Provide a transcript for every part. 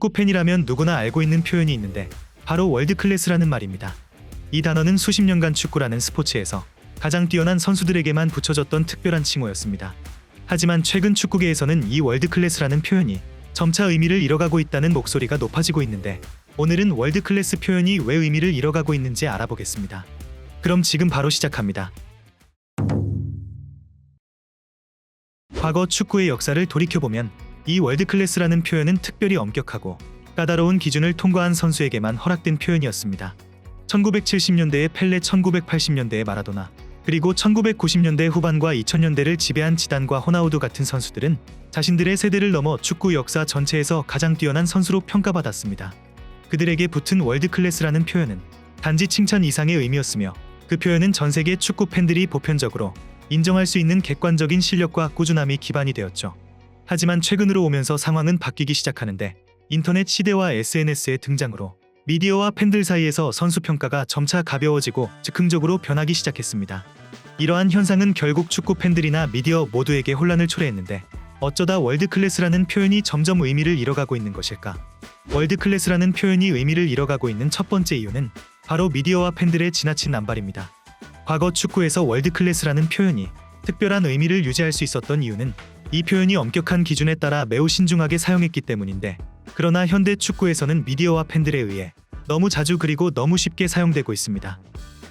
축구 팬이라면 누구나 알고 있는 표현이 있는데 바로 월드클래스라는 말입니다. 이 단어는 수십 년간 축구라는 스포츠에서 가장 뛰어난 선수들에게만 붙여졌던 특별한 칭호였습니다. 하지만 최근 축구계에서는 이 월드클래스라는 표현이 점차 의미를 잃어가고 있다는 목소리가 높아지고 있는데, 오늘은 월드클래스 표현이 왜 의미를 잃어가고 있는지 알아보겠습니다. 그럼 지금 바로 시작합니다. 과거 축구의 역사를 돌이켜보면 이 월드클래스라는 표현은 특별히 엄격하고 까다로운 기준을 통과한 선수에게만 허락된 표현이었습니다. 1970년대의 펠레, 1980년대의 마라도나, 그리고 1990년대 후반과 2000년대를 지배한 지단과 호나우두 같은 선수들은 자신들의 세대를 넘어 축구 역사 전체에서 가장 뛰어난 선수로 평가받았습니다. 그들에게 붙은 월드클래스라는 표현은 단지 칭찬 이상의 의미였으며, 그 표현은 전 세계 축구 팬들이 보편적으로 인정할 수 있는 객관적인 실력과 꾸준함이 기반이 되었죠. 하지만 최근으로 오면서 상황은 바뀌기 시작하는데, 인터넷 시대와 SNS의 등장으로 미디어와 팬들 사이에서 선수 평가가 점차 가벼워지고 즉흥적으로 변하기 시작했습니다. 이러한 현상은 결국 축구 팬들이나 미디어 모두에게 혼란을 초래했는데, 어쩌다 월드클래스라는 표현이 점점 의미를 잃어가고 있는 것일까? 월드클래스라는 표현이 의미를 잃어가고 있는 첫 번째 이유는 바로 미디어와 팬들의 지나친 남발입니다. 과거 축구에서 월드클래스라는 표현이 특별한 의미를 유지할 수 있었던 이유는 이 표현이 엄격한 기준에 따라 매우 신중하게 사용했기 때문인데, 그러나 현대 축구에서는 미디어와 팬들에 의해 너무 자주 그리고 너무 쉽게 사용되고 있습니다.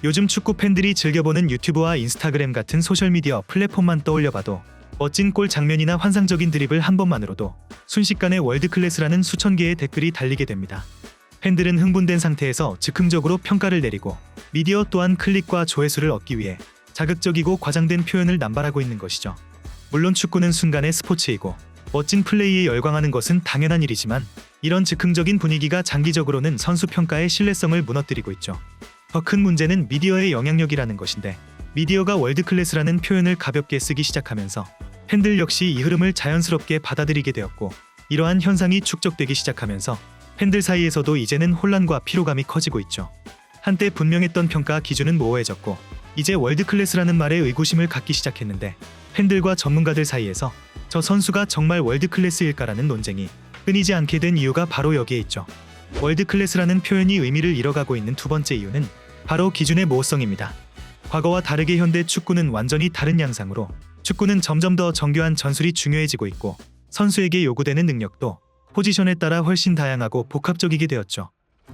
요즘 축구 팬들이 즐겨보는 유튜브와 인스타그램 같은 소셜미디어 플랫폼만 떠올려봐도 멋진 골 장면이나 환상적인 드리블 한 번만으로도 순식간에 월드클래스라는 수천 개의 댓글이 달리게 됩니다. 팬들은 흥분된 상태에서 즉흥적으로 평가를 내리고, 미디어 또한 클릭과 조회수를 얻기 위해 자극적이고 과장된 표현을 남발하고 있는 것이죠. 물론 축구는 순간의 스포츠이고 멋진 플레이에 열광하는 것은 당연한 일이지만, 이런 즉흥적인 분위기가 장기적으로는 선수 평가의 신뢰성을 무너뜨리고 있죠. 더 큰 문제는 미디어의 영향력이라는 것인데, 미디어가 월드클래스라는 표현을 가볍게 쓰기 시작하면서 팬들 역시 이 흐름을 자연스럽게 받아들이게 되었고, 이러한 현상이 축적되기 시작하면서 팬들 사이에서도 이제는 혼란과 피로감이 커지고 있죠. 한때 분명했던 평가 기준은 모호해졌고, 이제 월드클래스라는 말에 의구심을 갖기 시작했는데, 팬들과 전문가들 사이에서 저 선수가 정말 월드클래스일까라는 논쟁이 끊이지 않게 된 이유가 바로 여기에 있죠. 월드클래스라는 표현이 의미를 잃어가고 있는 두 번째 이유는 바로 기준의 모호성입니다. 과거와 다르게 현대 축구는 완전히 다른 양상으로, 축구는 점점 더 정교한 전술이 중요해지고 있고, 선수에게 요구되는 능력도 포지션에 따라 훨씬 다양하고 복합적이게 되었죠.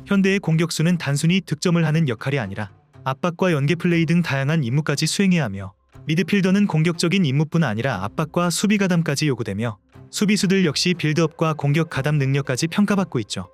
현대의 공격수는 단순히 득점을 하는 역할이 아니라 압박과 연계 플레이 등 다양한 임무까지 수행해야 하며, 미드필더는 공격적인 임무뿐 아니라 압박과 수비 가담까지 요구되며, 수비수들 역시 빌드업과 공격 가담 능력까지 평가받고 있죠.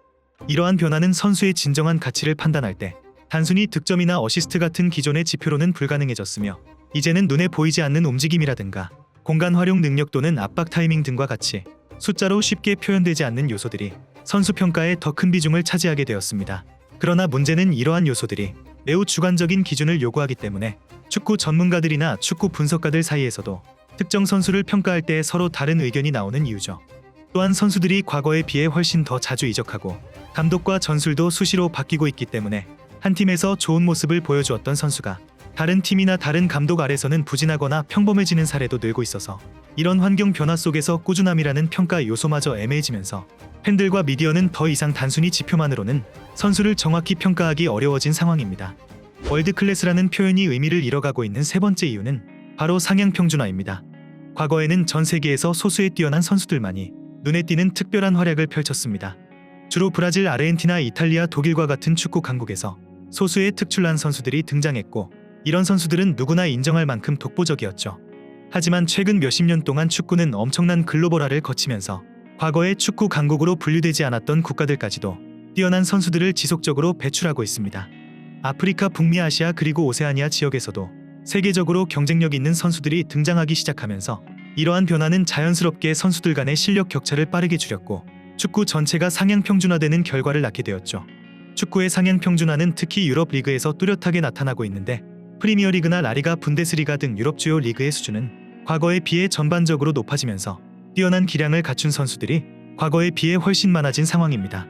이러한 변화는 선수의 진정한 가치를 판단할 때 단순히 득점이나 어시스트 같은 기존의 지표로는 불가능해졌으며, 이제는 눈에 보이지 않는 움직임이라든가 공간 활용 능력 또는 압박 타이밍 등과 같이 숫자로 쉽게 표현되지 않는 요소들이 선수 평가에 더 큰 비중을 차지하게 되었습니다. 그러나 문제는 이러한 요소들이 매우 주관적인 기준을 요구하기 때문에 축구 전문가들이나 축구 분석가들 사이에서도 특정 선수를 평가할 때 서로 다른 의견이 나오는 이유죠. 또한 선수들이 과거에 비해 훨씬 더 자주 이적하고 감독과 전술도 수시로 바뀌고 있기 때문에 한 팀에서 좋은 모습을 보여주었던 선수가 다른 팀이나 다른 감독 아래서는 부진하거나 평범해지는 사례도 늘고 있어서, 이런 환경 변화 속에서 꾸준함이라는 평가 요소마저 애매해지면서 팬들과 미디어는 더 이상 단순히 지표만으로는 선수를 정확히 평가하기 어려워진 상황입니다. 월드클래스라는 표현이 의미를 잃어가고 있는 세 번째 이유는 바로 상향 평준화입니다. 과거에는 전 세계에서 소수의 뛰어난 선수들만이 눈에 띄는 특별한 활약을 펼쳤습니다. 주로 브라질, 아르헨티나, 이탈리아, 독일과 같은 축구 강국에서 소수의 특출난 선수들이 등장했고, 이런 선수들은 누구나 인정할 만큼 독보적이었죠. 하지만 최근 몇십 년 동안 축구는 엄청난 글로벌화를 거치면서 과거의 축구 강국으로 분류되지 않았던 국가들까지도 뛰어난 선수들을 지속적으로 배출하고 있습니다. 아프리카, 북미, 아시아 그리고 오세아니아 지역에서도 세계적으로 경쟁력 있는 선수들이 등장하기 시작하면서, 이러한 변화는 자연스럽게 선수들 간의 실력 격차를 빠르게 줄였고 축구 전체가 상향 평준화되는 결과를 낳게 되었죠. 축구의 상향 평준화는 특히 유럽 리그에서 뚜렷하게 나타나고 있는데, 프리미어리그나 라리가, 분데스리가 등 유럽 주요 리그의 수준은 과거에 비해 전반적으로 높아지면서 뛰어난 기량을 갖춘 선수들이 과거에 비해 훨씬 많아진 상황입니다.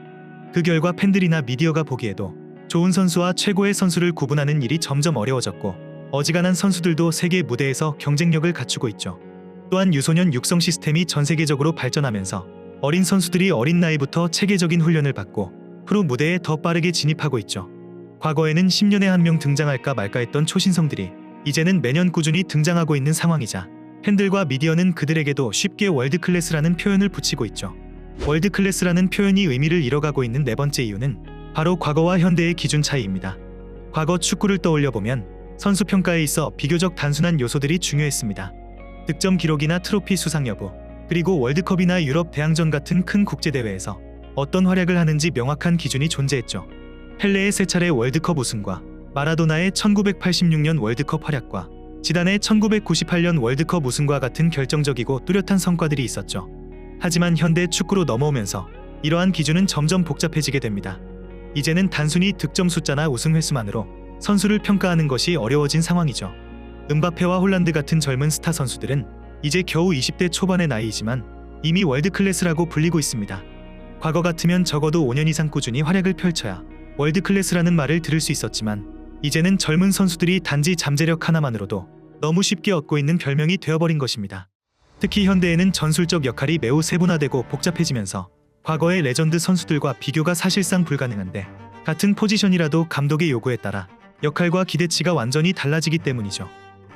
그 결과 팬들이나 미디어가 보기에도 좋은 선수와 최고의 선수를 구분하는 일이 점점 어려워졌고, 어지간한 선수들도 세계 무대에서 경쟁력을 갖추고 있죠. 또한 유소년 육성 시스템이 전 세계적으로 발전하면서 어린 선수들이 어린 나이부터 체계적인 훈련을 받고 프로 무대에 더 빠르게 진입하고 있죠. 과거에는 10년에 한 명 등장할까 말까 했던 초신성들이 이제는 매년 꾸준히 등장하고 있는 상황이자 팬들과 미디어는 그들에게도 쉽게 월드클래스라는 표현을 붙이고 있죠. 월드클래스라는 표현이 의미를 잃어가고 있는 네 번째 이유는 바로 과거와 현대의 기준 차이입니다. 과거 축구를 떠올려보면 선수 평가에 있어 비교적 단순한 요소들이 중요했습니다. 득점 기록이나 트로피 수상 여부, 그리고 월드컵이나 유럽 대항전 같은 큰 국제대회에서 어떤 활약을 하는지 명확한 기준이 존재했죠. 펠레의 3차례 월드컵 우승과 마라도나의 1986년 월드컵 활약과 지단의 1998년 월드컵 우승과 같은 결정적이고 뚜렷한 성과들이 있었죠. 하지만 현대 축구로 넘어오면서 이러한 기준은 점점 복잡해지게 됩니다. 이제는 단순히 득점 숫자나 우승 횟수만으로 선수를 평가하는 것이 어려워진 상황이죠. 음바페와 홀란드 같은 젊은 스타 선수들은 이제 겨우 20대 초반의 나이이지만 이미 월드클래스라고 불리고 있습니다. 과거 같으면 적어도 5년 이상 꾸준히 활약을 펼쳐야 월드클래스라는 말을 들을 수 있었지만 이제는 젊은 선수들이 단지 잠재력 하나만으로도 너무 쉽게 얻고 있는 별명이 되어버린 것입니다. 특히 현대에는 전술적 역할이 매우 세분화되고 복잡해지면서 과거의 레전드 선수들과 비교가 사실상 불가능한데 같은 포지션이라도 감독의 요구에 따라 역할과 기대치가 완전히 달라지기 때문이죠.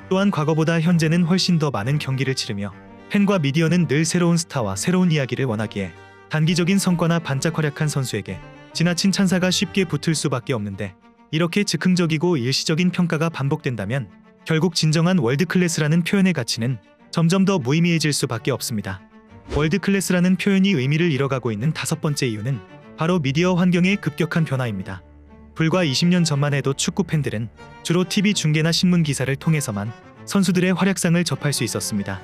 또한 과거보다 현재는 훨씬 더 많은 경기를 치르며 팬과 미디어는 늘 새로운 스타와 새로운 이야기를 원하기에 단기적인 성과나 반짝 활약한 선수에게 지나친 찬사가 쉽게 붙을 수밖에 없는데 이렇게 즉흥적이고 일시적인 평가가 반복된다면 결국 진정한 월드클래스라는 표현의 가치는 점점 더 무의미해질 수밖에 없습니다. 월드클래스라는 표현이 의미를 잃어가고 있는 5번째 이유는 바로 미디어 환경의 급격한 변화입니다. 불과 20년 전만 해도 축구 팬들은 주로 TV 중계나 신문 기사를 통해서만 선수들의 활약상을 접할 수 있었습니다.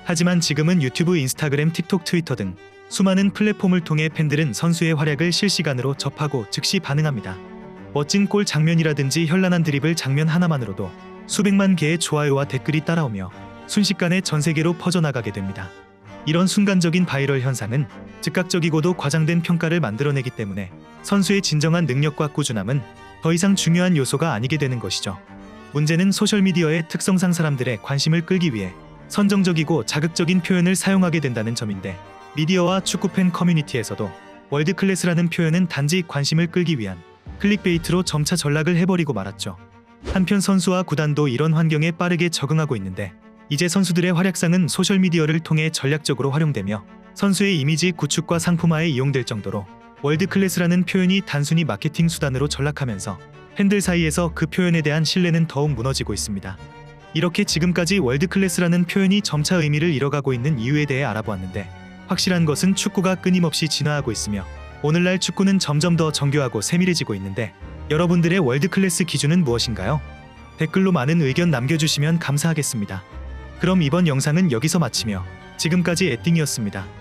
하지만 지금은 유튜브, 인스타그램, 틱톡, 트위터 등 수많은 플랫폼을 통해 팬들은 선수의 활약을 실시간으로 접하고 즉시 반응합니다. 멋진 골 장면이라든지 현란한 드리블 장면 하나만으로도 수백만 개의 좋아요와 댓글이 따라오며 순식간에 전 세계로 퍼져나가게 됩니다. 이런 순간적인 바이럴 현상은 즉각적이고도 과장된 평가를 만들어내기 때문에 선수의 진정한 능력과 꾸준함은 더 이상 중요한 요소가 아니게 되는 것이죠. 문제는 소셜미디어의 특성상 사람들의 관심을 끌기 위해 선정적이고 자극적인 표현을 사용하게 된다는 점인데 미디어와 축구팬 커뮤니티에서도 월드클래스라는 표현은 단지 관심을 끌기 위한 클릭베이트로 점차 전락을 해버리고 말았죠. 한편 선수와 구단도 이런 환경에 빠르게 적응하고 있는데 이제 선수들의 활약상은 소셜미디어를 통해 전략적으로 활용되며 선수의 이미지 구축과 상품화에 이용될 정도로 월드클래스라는 표현이 단순히 마케팅 수단으로 전락하면서 팬들 사이에서 그 표현에 대한 신뢰는 더욱 무너지고 있습니다. 이렇게 지금까지 월드클래스라는 표현이 점차 의미를 잃어가고 있는 이유에 대해 알아보았는데 확실한 것은 축구가 끊임없이 진화하고 있으며 오늘날 축구는 점점 더 정교하고 세밀해지고 있는데 여러분들의 월드클래스 기준은 무엇인가요? 댓글로 많은 의견 남겨주시면 감사하겠습니다. 그럼 이번 영상은 여기서 마치며 지금까지 에띵이었습니다.